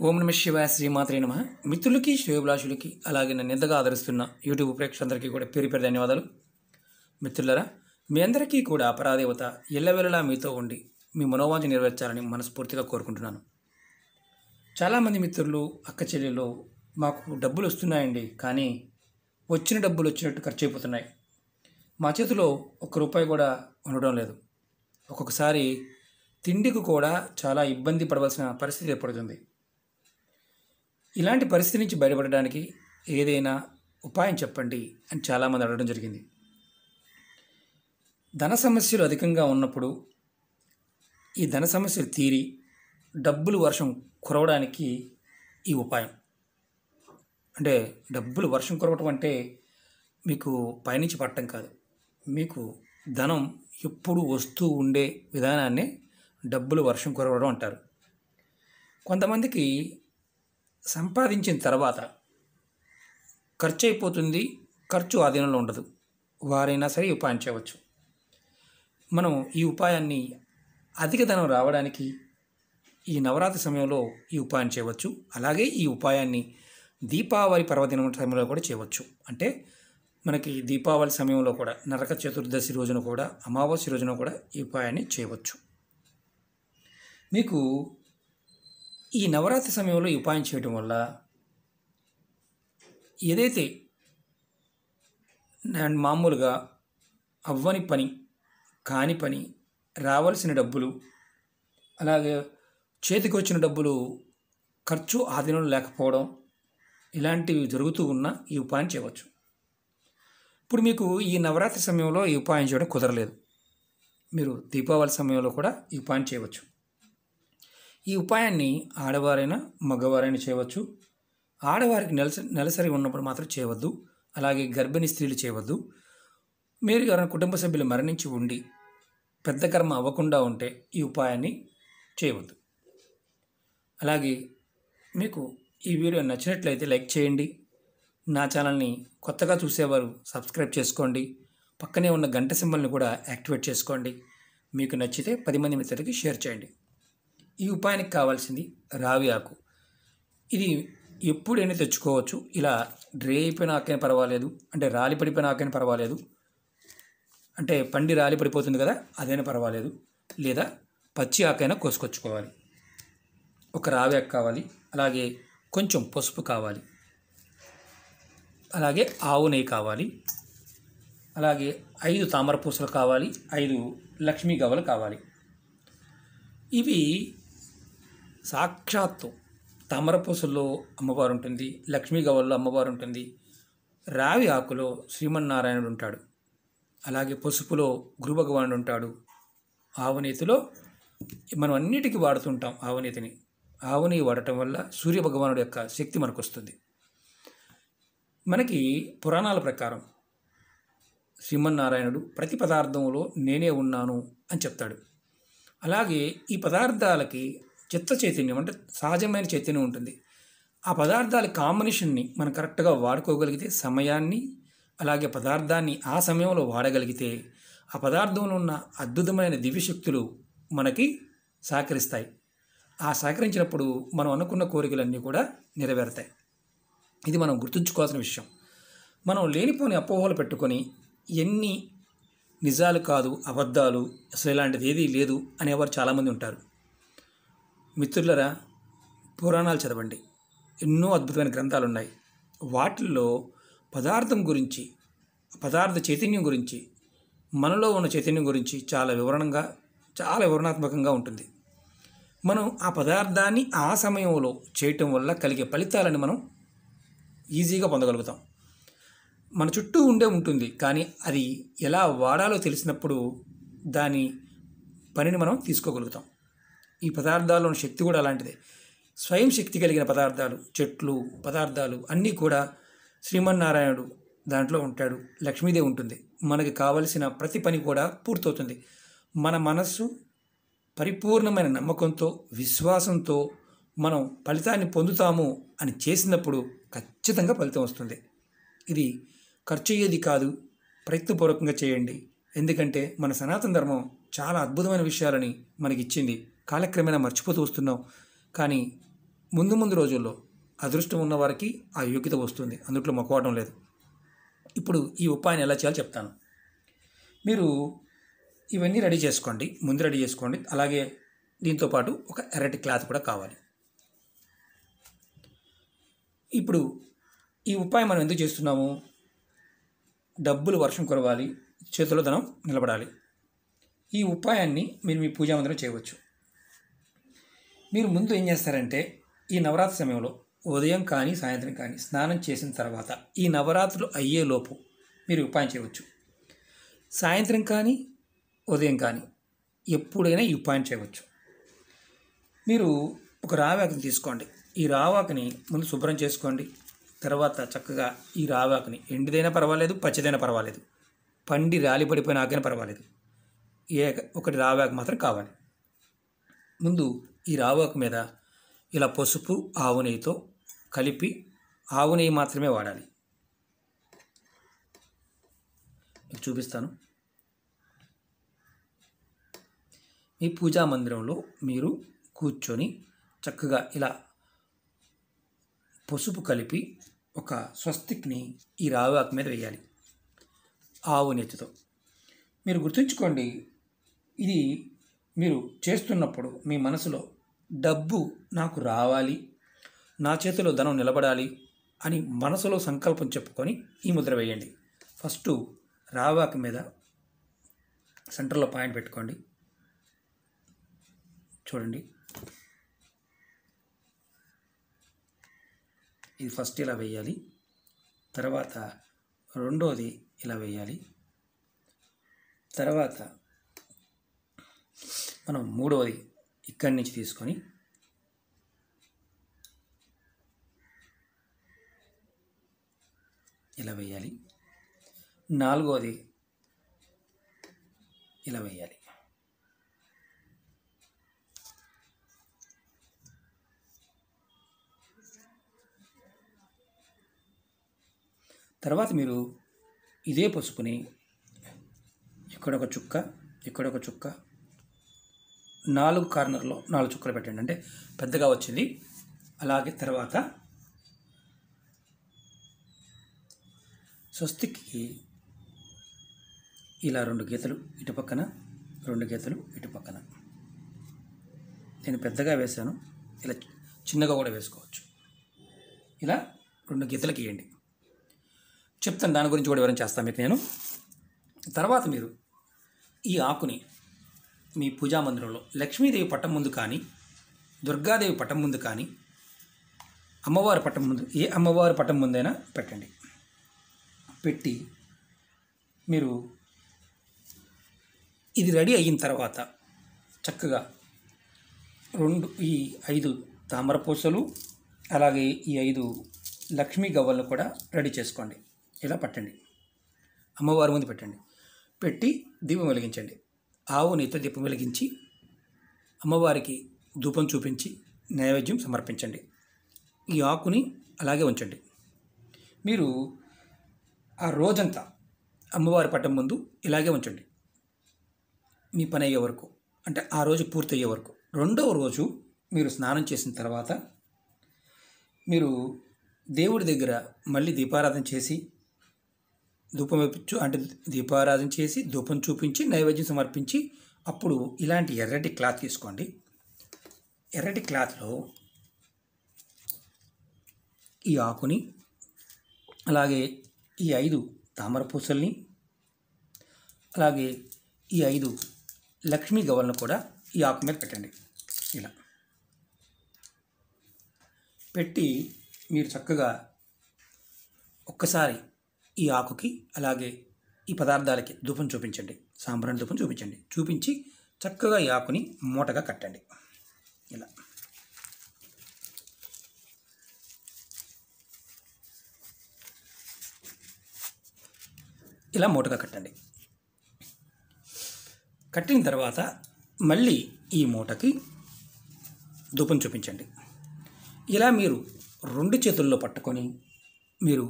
ఓం నమ శివాయ శ్రీమాత్రే నమ. మిత్రులకి శ్రేయోభిలాషులకి అలాగే నన్ను ఎంతగా ఆదరిస్తున్న యూట్యూబ్ ప్రేక్షకులందరికీ కూడా పేరు పేరు ధన్యవాదాలు. మిత్రులరా, మీ అందరికీ కూడా పరాదేవత ఎల్లవేళలా మీతో ఉండి మీ మనోవాంఛ నెరవేర్చాలని మనస్ఫూర్తిగా కోరుకుంటున్నాను. చాలామంది మిత్రులు, అక్క చెల్లెలు, మాకు డబ్బులు వస్తున్నాయండి, కానీ వచ్చిన డబ్బులు వచ్చినట్టు ఖర్చు అయిపోతున్నాయి, మా చేతిలో ఒక్క రూపాయి కూడా ఉండడం లేదు, ఒక్కొక్కసారి తిండికి కూడా చాలా ఇబ్బంది పడవలసిన పరిస్థితి ఏర్పడుతుంది. ఇలాంటి పరిస్థితి నుంచి బయటపడడానికి ఏదైనా ఉపాయం చెప్పండి అని చాలామంది అడగడం జరిగింది. ధన సమస్యలు అధికంగా ఉన్నప్పుడు ఈ ధన సమస్యలు తీరి డబ్బులు వర్షం కురవడానికి ఈ ఉపాయం, అంటే డబ్బులు వర్షం కురవటం అంటే మీకు పైనుంచి పట్టడం కాదు, మీకు ధనం ఎప్పుడు వస్తూ ఉండే విధానాన్ని డబ్బులు వర్షం కురవడం అంటారు. కొంతమందికి సంపాదించిన తర్వాత ఖర్చు అయిపోతుంది, ఖర్చు ఆధీనంలో ఉండదు, వారైనా సరే ఈ ఉపాయం చేయవచ్చు. మనం ఈ ఉపాయాన్ని అధిక ధనం రావడానికి ఈ నవరాత్రి సమయంలో ఈ ఉపాయం చేయవచ్చు. అలాగే ఈ ఉపాయాన్ని దీపావళి పర్వదినం సమయంలో కూడా చేయవచ్చు. అంటే మనకి దీపావళి సమయంలో కూడా, నరక చతుర్దశి రోజున కూడా, అమావాస్య రోజున కూడా ఈ ఉపాయాన్ని చేయవచ్చు. మీకు ఈ నవరాత్రి సమయంలో ఈ ఉపాయం చేయడం వల్ల ఏదైతే మామూలుగా అవ్వని పని, కాని పని, రావాల్సిన డబ్బులు, అలాగే చేతికి వచ్చిన డబ్బులు ఖర్చు ఆధీనంలో లేకపోవడం, ఇలాంటివి జరుగుతూ ఉన్న ఈ ఉపాయం చేయవచ్చు. ఇప్పుడు మీకు ఈ నవరాత్రి సమయంలో ఈ ఉపాయం చేయడం కుదరలేదు, మీరు దీపావళి సమయంలో కూడా ఈ ఉపాయం చేయవచ్చు. ఈ ఉపాయాన్ని ఆడవారైనా మగవారైనా చేయవచ్చు. ఆడవారికి నెలసరి ఉన్నప్పుడు మాత్రం చేయవద్దు, అలాగే గర్భిణీ స్త్రీలు చేయవద్దు. మీరు ఎవరైనా కుటుంబ సభ్యులు మరణించి ఉండి పెద్ద కర్మ అవ్వకుండా ఉంటే ఈ ఉపాయాన్ని చేయవద్దు. అలాగే మీకు ఈ వీడియో నచ్చినట్లయితే లైక్ చేయండి, నా ఛానల్ని కొత్తగా చూసేవారు సబ్స్క్రైబ్ చేసుకోండి, పక్కనే ఉన్న గంట సింబల్ని కూడా యాక్టివేట్ చేసుకోండి. మీకు నచ్చితే 10 మంది మిత్రులకి షేర్ చేయండి. ఈ ఉపాయానికి కావాల్సింది రావి ఆకు. ఇది ఎప్పుడైనా తెచ్చుకోవచ్చు. ఇలా డ్రై అయిపోయిన ఆకైనా పర్వాలేదు, అంటే రాలి పడిపోయిన ఆకైనా పర్వాలేదు, అంటే పండి రాలి పడిపోతుంది కదా అదైనా పర్వాలేదు, లేదా పచ్చి ఆకైనా కోసుకొచ్చుకోవాలి. ఒక రావి ఆకు కావాలి, అలాగే కొంచెం పసుపు కావాలి, అలాగే ఆవు నెయ్యి కావాలి, అలాగే 5 తామర పూసలు కావాలి, 5 లక్ష్మీ గవ్వలు కావాలి. ఇవి సాక్షాత్తు తామరపూసల్లో అమ్మవారు ఉంటుంది, లక్ష్మీ గవ్వల్లో అమ్మవారు ఉంటుంది, రావి ఆకులో శ్రీమన్నారాయణుడు ఉంటాడు, అలాగే పసుపులో గురు భగవానుడు ఉంటాడు, ఆవునేతిలో మనం అన్నిటికీ వాడుతుంటాం. ఆవునేతిని వాడటం వల్ల సూర్య భగవానుడి యొక్క శక్తి మనకు వస్తుంది. మనకి పురాణాల ప్రకారం శ్రీమన్నారాయణుడు ప్రతి పదార్థంలో నేనే ఉన్నాను అని చెప్తాడు. అలాగే ఈ పదార్థాలకి చిత్త చైతన్యం, అంటే సహజమైన చైతన్యం ఉంటుంది. ఆ పదార్థాల కాంబినేషన్ని మనం కరెక్ట్గా వాడుకోగలిగితే, సమయాన్ని అలాగే పదార్థాన్ని ఆ సమయంలో వాడగలిగితే, ఆ పదార్థంలో ఉన్న అద్భుతమైన దివ్యశక్తులు మనకి సహకరిస్తాయి. ఆ సహకరించినప్పుడు మనం అనుకున్న కోరికలన్నీ కూడా నెరవేరుతాయి. ఇది మనం గుర్తుంచుకోవాల్సిన విషయం. మనం లేనిపోని అపోహలు పెట్టుకొని ఎన్ని నిజాలు కాదు, అబద్ధాలు, అసలు ఇలాంటిది ఏదీ లేదు అనేవారు చాలామంది ఉంటారు. మిత్రులరా, పురాణాలు చదవండి, ఎన్నో అద్భుతమైన గ్రంథాలు ఉన్నాయి. వాటిల్లో పదార్థం గురించి, పదార్థ చైతన్యం గురించి, మనలో ఉన్న చైతన్యం గురించి చాలా వివరణాత్మకంగా ఉంటుంది. మనం ఆ పదార్థాన్ని ఆ సమయంలో చేయటం వల్ల కలిగే ఫలితాలను మనం ఈజీగా పొందగలుగుతాం. మన చుట్టూ ఉంటుంది, కానీ అది ఎలా వాడాలో తెలిసినప్పుడు దాని పనిని మనం తీసుకోగలుగుతాం. ఈ పదార్థాల్లోని శక్తి కూడా అలాంటిదే. స్వయం శక్తి కలిగిన పదార్థాలు, చెట్లు, పదార్థాలు అన్నీ కూడా శ్రీమన్నారాయణుడు దాంట్లో ఉంటాడు, లక్ష్మీదేవి ఉంటుంది. మనకి కావలసిన ప్రతి పని కూడా పూర్తవుతుంది. మన మనస్సు పరిపూర్ణమైన నమ్మకంతో, విశ్వాసంతో మనం ఫలితాన్ని పొందుతాము అని చేసినప్పుడు ఖచ్చితంగా ఫలితం వస్తుంది. ఇది ఖర్చు అయ్యేది కాదు, ప్రయత్నపూర్వకంగా చేయండి. ఎందుకంటే మన సనాతన ధర్మం చాలా అద్భుతమైన విషయాలని మనకి ఇచ్చింది. కాలక్రమేణా మర్చిపోతూ వస్తున్నాం, కానీ ముందు ముందు రోజుల్లో అదృష్టం ఉన్న వారికి ఆ యోగ్యత వస్తుంది, అందుట్లో మొక్కవడం లేదు. ఇప్పుడు ఈ ఉపాయాన్ని ఎలా చేయాలో చెప్తాను. మీరు ఇవన్నీ రెడీ చేసుకోండి, ముందు రెడీ చేసుకోండి. అలాగే దీంతోపాటు ఒక ఎర్రటి క్లాత్ కూడా కావాలి. ఇప్పుడు ఈ ఉపాయం మనం ఎందుకు చేస్తున్నాము? డబ్బులు వర్షం కురవాలి, చేతిలో ధనం నిలబడాలి. ఈ ఉపాయాన్ని మీరు మీ పూజా మందిరం చేయవచ్చు. మీరు ముందు ఏం చేస్తారంటే, ఈ నవరాత్రి సమయంలో ఉదయం కానీ సాయంత్రం కానీ స్నానం చేసిన తర్వాత ఈ నవరాత్రులు అయ్యేలోపు మీరు ఉపాయం చేయవచ్చు. సాయంత్రం కానీ ఉదయం కానీ ఎప్పుడైనా ఈ ఉపాయం చేయవచ్చు. మీరు ఒక రావాకుని తీసుకోండి. ఈ రావాకుని ముందు శుభ్రం చేసుకోండి. తర్వాత చక్కగా ఈ రావాకుని ఎండిదైనా పర్వాలేదు, పచ్చిదైనా పర్వాలేదు, పండి రాలిపడిపోయిన ఆకైనా పర్వాలేదు, ఒకటి రావాకు మాత్రం కావాలి. ముందు ఈ రావాకు మీద ఇలా పసుపు ఆవు నెయ్యితో కలిపి, ఆవు నెయ్యి మాత్రమే వాడాలి. మీకు చూపిస్తాను. మీ పూజా మందిరంలో మీరు కూర్చొని చక్కగా ఇలా పసుపు కలిపి ఒక స్వస్తిక్ని ఈ రావాకు మీద వేయాలి ఆవు నెయ్యితో. మీరు గుర్తుంచుకోండి, ఇది మీరు చేస్తున్నప్పుడు మీ మనసులో డబ్బు నాకు రావాలి, నా చేతిలో ధనం నిలబడాలి అని మనసులో సంకల్పం చెప్పుకొని ఈ ముద్ర వేయండి. ఫస్ట్ రావాకు మీద సెంటర్లో పాయింట్ పెట్టుకోండి. చూడండి, ఇది ఫస్ట్ ఇలా వేయాలి, తర్వాత రెండోది ఇలా వేయాలి, తర్వాత మనం మూడవది ఇక్కడి నుంచి తీసుకొని ఇలా వేయాలి, నాలుగవది ఇలా వేయాలి. తర్వాత మీరు ఇదే పసుపుని ఇక్కడొక చుక్క, ఇక్కడొక చుక్క, 4 కార్నర్లో 4 చుక్కలు పెట్టండి, అంటే పెద్దగా వచ్చింది. అలాగే తర్వాత స్వస్తిక్కి ఇలా 2 గీతలు ఇటు పక్కన, 2 గీతలు ఇటు పక్కన. నేను పెద్దగా వేశాను, ఇలా చిన్నగా కూడా వేసుకోవచ్చు. ఇలా 2 గీతలు గీయండి. చెప్తాను, దాని గురించి కూడా వివరం చేస్తాను మీకు నేను. తర్వాత మీరు ఈ ఆకుని మీ పూజా మందిరంలో లక్ష్మీదేవి పట్టం ముందు కానీ, దుర్గాదేవి పట్టం ముందు కానీ, అమ్మవారి పట్టం ముందు, ఏ అమ్మవారి పట్టం ముందైనా పెట్టండి. పెట్టి మీరు ఇది రెడీ అయిన తర్వాత చక్కగా ఈ 5 తామర పూసలు, అలాగే ఈ 5 లక్ష్మీ గవ్వలను కూడా రెడీ చేసుకోండి. ఇలా పట్టండి, అమ్మవారి ముందు పెట్టండి. పెట్టి దీపం వెలిగించండి. ఆవు నెయ్యితో దీపం వెలిగించి అమ్మవారికి ధూపం చూపించి నైవేద్యం సమర్పించండి. ఈ ఆకుని అలాగే ఉంచండి. మీరు ఆ రోజంతా అమ్మవారి పట్టం ముందు ఇలాగే ఉంచండి, మీ పని అయ్యే వరకు, అంటే ఆ రోజు పూర్తి అయ్యే వరకు. రెండవ రోజు మీరు స్నానం చేసిన తర్వాత మీరు దేవుడి దగ్గర మళ్ళీ దీపారాధన చేసి, ధూపం అంటే దీపారాధన చేసి ధూపం చూపించి నైవేద్యం సమర్పించి, అప్పుడు ఇలాంటి ఎర్రటి క్లాత్ తీసుకోండి. ఎర్రటి క్లాత్లో ఈ ఆకుని, అలాగే ఈ 5 తామర పూసల్ని, అలాగే ఈ 5 లక్ష్మీ గవ్వలను కూడా ఈ ఆకు మీద పెట్టండి. ఇలా పెట్టి మీరు చక్కగా ఒక్కసారి ఈ ఆకుకి అలాగే ఈ పదార్థాలకి ధూపం చూపించండి, సాంబ్రాణి ధూపం చూపించండి. చూపించి చక్కగా ఈ ఆకుని మూటగా కట్టండి. ఇలా ఇలా మూటగా కట్టండి. కట్టిన తర్వాత మళ్ళీ ఈ మూటకి ధూపం చూపించండి. ఇలా మీరు 2 చేతుల్లో పట్టుకొని మీరు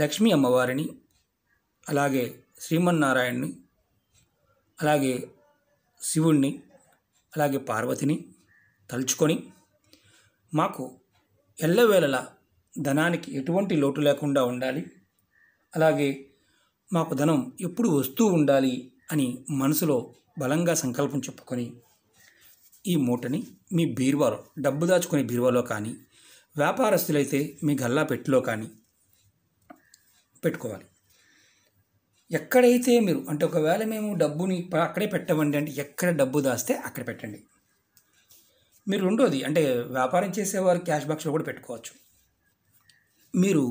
లక్ష్మీ అమ్మవారిని, అలాగే శ్రీమన్నారాయణని, అలాగే శివుణ్ణి, అలాగే పార్వతిని తలుచుకొని మాకు ఎల్లవేళలా ధనానికి ఎటువంటి లోటు లేకుండా ఉండాలి, అలాగే మాకు ధనం ఎప్పుడు వస్తూ ఉండాలి అని మనసులో బలంగా సంకల్పం చెప్పుకొని ఈ మూటని మీ బీరువాలో, డబ్బు దాచుకునే బీరువాలో కానీ, వ్యాపారస్తులైతే మీ గల్లా పెట్టిలో కానీ పెట్టుకోవాలి. ఎక్కడైతే మీరు అంటే ఒకవేళ మేము డబ్బుని అక్కడే పెట్టమండి అంటే ఎక్కడ డబ్బు దాస్తే అక్కడ పెట్టండి. మీరు రెండోది అంటే వ్యాపారం చేసేవారు క్యాష్ బాక్స్లో కూడా పెట్టుకోవచ్చు. మీరు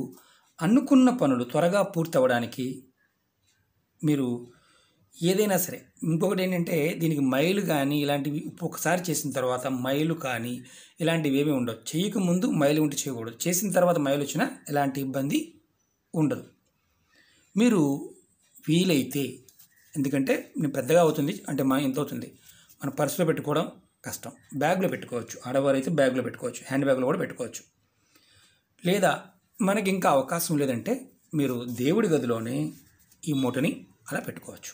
అనుకున్న పనులు త్వరగా పూర్తి అవ్వడానికి మీరు ఏదైనా సరే, ఇంకొకటి ఏంటంటే దీనికి మైలు కానీ ఇలాంటివి ఒకసారి చేసిన తర్వాత మైలు కానీ ఇలాంటివి ఏమీ ఉండవు. చేయకముందు మైలు ఉంటే చేయకూడదు, చేసిన తర్వాత మైలు వచ్చినా ఎలాంటి ఇబ్బంది ఉండదు. మీరు వీలైతే, ఎందుకంటే నేను పెద్దగా అవుతుంది అంటే ఎంత అవుతుంది, మన పర్సులో పెట్టుకోవడం కష్టం, బ్యాగ్లో పెట్టుకోవచ్చు. ఆడవారు అయితే బ్యాగ్లో పెట్టుకోవచ్చు, హ్యాండ్ బ్యాగ్లో కూడా పెట్టుకోవచ్చు. లేదా మనకి ఇంకా అవకాశం లేదంటే మీరు దేవుడి గదిలోనే ఈ మూటని అలా పెట్టుకోవచ్చు.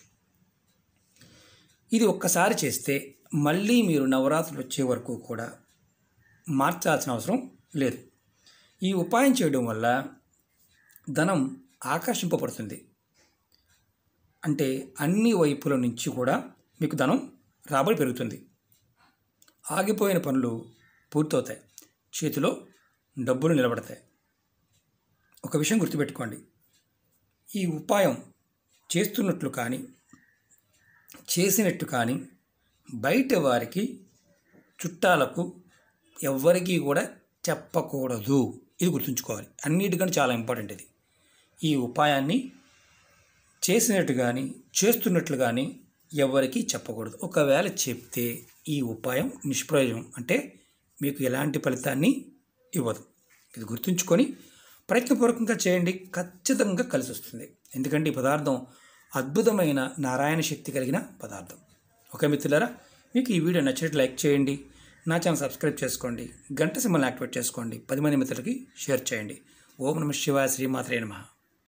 ఇది ఒక్కసారి చేస్తే మళ్ళీ మీరు నవరాత్రులు వచ్చే వరకు కూడా మార్చాల్సిన అవసరం లేదు. ఈ ఉపాయం చేయడం వల్ల ధనం ఆకర్షింపబడుతుంది. అంటే అన్ని వైపుల నుంచి కూడా మీకు ధనం రాబడి పెరుగుతుంది. ఆగిపోయిన పనులు పూర్తవుతాయి, చేతిలో డబ్బులు నిలబడతాయి. ఒక విషయం గుర్తుపెట్టుకోండి, ఈ ఉపాయం చేస్తున్నట్లు కానీ చేసినట్టు కానీ బయట వారికి, చుట్టాలకు ఎవ్వరికీ కూడా చెప్పకూడదు. ఇది గుర్తుంచుకోవాలి, అన్నిటికంటే చాలా ఇంపార్టెంట్ ఇది. ఈ ఉపాయాన్ని చేసినట్టు కానీ చేస్తున్నట్లు కానీ ఎవరికీ చెప్పకూడదు. ఒకవేళ చెప్తే ఈ ఉపాయం నిష్ప్రయోజనం, అంటే మీకు ఎలాంటి ఫలితాన్ని ఇవ్వదు. ఇది గుర్తుంచుకొని ప్రయత్నపూర్వకంగా చేయండి, ఖచ్చితంగా కలిసి వస్తుంది. ఎందుకంటే ఈ పదార్థం అద్భుతమైన నారాయణ శక్తి కలిగిన పదార్థం. ఓకే మిత్రులారా, మీకు ఈ వీడియో నచ్చినట్లు లైక్ చేయండి, నా ఛానల్ సబ్స్క్రైబ్ చేసుకోండి, గంట సింబల్ని యాక్టివేట్ చేసుకోండి, 10 మంది మిత్రులకి షేర్ చేయండి. ఓం నమః శివాయ, శ్రీమాత్రే నమః.